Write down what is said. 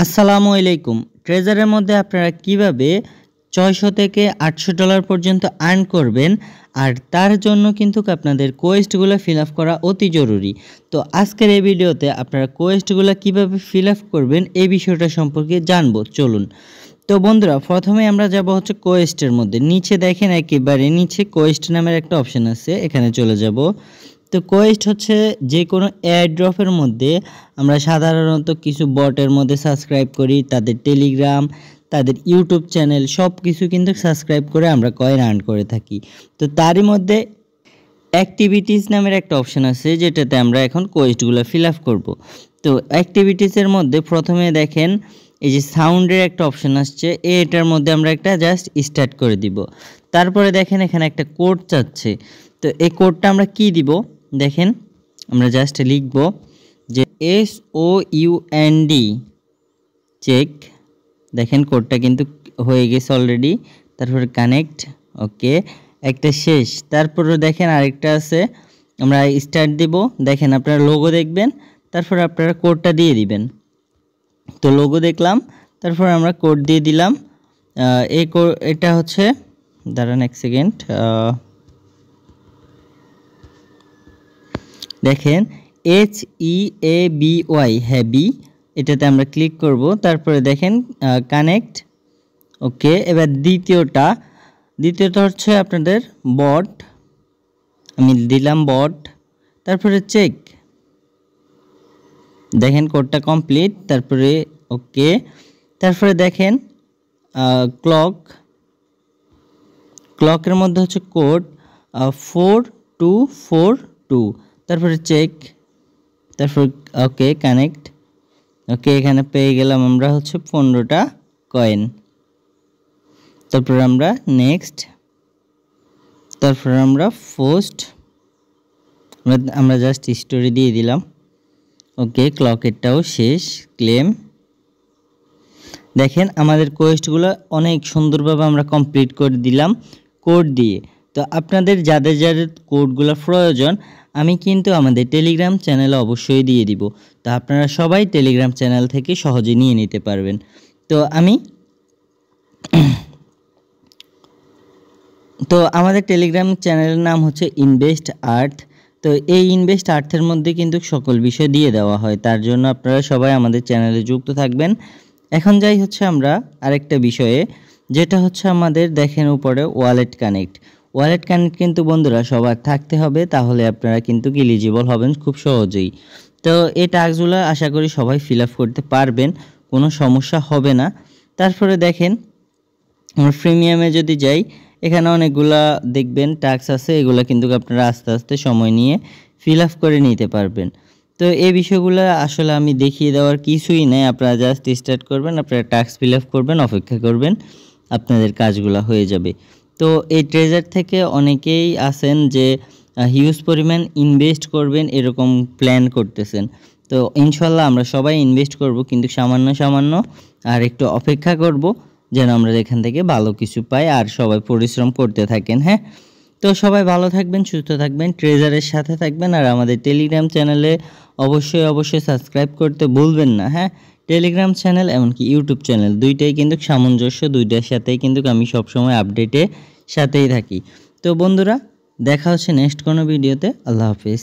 আসসালামু আলাইকুম। ট্রেজারের মধ্যে আপনারা কিভাবে 600 থেকে 800 ডলার পর্যন্ত আর্ন করবেন, আর তার জন্য কিন্তু আপনাদের কোয়েস্টগুলো ফিল আপ করা অতি জরুরি। তো আজকের এই ভিডিওতে আপনারা কোয়েস্টগুলো কিভাবে ফিল আপ করবেন এই বিষয়টা সম্পর্কে জানবো, চলুন। তো বন্ধুরা, প্রথমে আমরা যাব হচ্ছে কোয়েস্টের মধ্যে। নিচে দেখেন, একেবারে নিচে কোয়েস্ট নামের একটা অপশান আছে, এখানে চলে যাব। তো কোয়েস্ট হচ্ছে যে কোনো এয়ারড্রপের মধ্যে আমরা সাধারণত কিছু বটের মধ্যে সাবস্ক্রাইব করি, তাদের টেলিগ্রাম, তাদের ইউটিউব চ্যানেল সব কিছু কিন্তু সাবস্ক্রাইব করে আমরা কয়েন আর্ন করে থাকি। তো তারই মধ্যে অ্যাক্টিভিটিস নামের একটা অপশান আছে, যেটাতে আমরা এখন কোয়েস্টগুলো ফিল আপ করবো। তো অ্যাক্টিভিটিসের মধ্যে প্রথমে দেখেন এই যে সাউন্ডের একটা অপশান আসছে, এটার মধ্যে আমরা একটা জাস্ট স্টার্ট করে দিব। তারপরে দেখেন এখানে একটা কোড চাচ্ছে। তো এই কোডটা আমরা কি দিব, দেখেন আমরা জাস্ট লিখব যে SOUND চেক। দেখেন কোডটা কিন্তু হয়ে গেছে অলরেডি। তারপরে কানেক্ট, ওকে, একটা শেষ। তারপরে দেখেন আরেকটা আছে, আমরা স্টার্ট দিব। দেখেন আপনারা লোগো দেখবেন, তারপর আপনারা কোডটা দিয়ে দিবেন। তো লোগো দেখলাম, তারপর আমরা কোড দিয়ে দিলাম। এটা হচ্ছে, দাঁড়ান এক সেকেন্ড, দেখেন HEABY হ্যাবি, এটাতে আমরা ক্লিক করব। তারপরে দেখেন কানেক্ট, ওকে। এবার দ্বিতীয়টা হচ্ছে আপনাদের বট, আমি দিলাম বট। তারপরে চেক, দেখেন কোডটা কমপ্লিট। তারপরে ওকে। তারপরে দেখেন ক্লকের মধ্যে হচ্ছে কোড 4242। তারপরে চেক, তারপর ওকে কানেক্ট, ওকে। এখানে পেয়ে গেলাম আমরা হচ্ছে 15টা কয়েন। তারপর আমরা নেক্সট, তারপর আমরা পোস্ট, আমরা জাস্ট স্টোরি দিয়ে দিলাম, ওকে। ক্লকেরটাও শেষ, ক্লেম। দেখেন আমাদের কোয়েস্টগুলো অনেক সুন্দরভাবে আমরা কমপ্লিট করে দিলাম কোড দিয়ে। তো আপনাদের যাদের যাদের কোডগুলো প্রয়োজন, আমি কিন্তু আমাদের টেলিগ্রাম চ্যানেলে অবশ্যই দিয়ে দিব। তো আপনারা সবাই টেলিগ্রাম চ্যানেল থেকে সহজে নিয়ে নিতে পারবেন। তো আমাদের টেলিগ্রাম চ্যানেলের নাম হচ্ছে ইনভেস্ট আর্থ। তো এই ইনভেস্ট আর্থের মধ্যে কিন্তু সকল বিষয় দিয়ে দেওয়া হয়, তার জন্য আপনারা সবাই আমাদের চ্যানেলে যুক্ত থাকবেন। এখন যাই হচ্ছে আমরা আরেকটা বিষয়ে, যেটা হচ্ছে আমাদের দেখেন উপরে ওয়ালেট কানেক্ট কিন্তু বন্ধুরা সবার থাকতে হবে, তাহলে আপনারা কিন্তু এলিজিবল হবেন খুব সহজেই। তো এই টাস্কগুলো আশা করি সবাই ফিল আপ করতে পারবেন, কোনো সমস্যা হবে না। তারপরে দেখেন আমরা প্রিমিয়ামে যদি যাই, এখানে অনেকগুলা দেখবেন টাস্ক আছে, এগুলো কিন্তু আপনারা আস্তে আস্তে সময় নিয়ে ফিল আপ করে নিতে পারবেন। তো এই বিষয়গুলো আসলে আমি দেখিয়ে দেওয়ার কিছুই নেই, আপনারা জাস্ট স্টার্ট করবেন, আপনারা টাস্ক ফিল আপ করবেন, অপেক্ষা করবেন, আপনাদের কাজগুলো হয়ে যাবে। তো এই ট্রেজার থেকে অনেকেই আছেন যে হিউজ পরিমাণ ইনভেস্ট করবেন এরকম প্ল্যান করতেছেন। তো ইনশাল্লাহ আমরা সবাই ইনভেস্ট করব, কিন্তু সামান্য সামান্য, আর একটু অপেক্ষা করব যেন আমরা এখান থেকে ভালো কিছু পাই, আর সবাই পরিশ্রম করতে থাকেন। হ্যাঁ, তো সবাই ভালো থাকবেন, সুস্থ থাকবেন, ট্রেজারের সাথে থাকবেন, আর আমাদের টেলিগ্রাম চ্যানেলে অবশ্যই সাবস্ক্রাইব করতে ভুলবেন না। হ্যাঁ, টেলিগ্রাম চ্যানেল এমনকি ইউটিউব চ্যানেল দুইটাই কিন্তু সামঞ্জস্য, দুইটার সাথেই কিন্তু আমি সবসময় আপডেটে সাথেই থাকি। তো বন্ধুরা, দেখা হচ্ছে নেক্সট কোনো ভিডিওতে। আল্লাহ হাফিজ।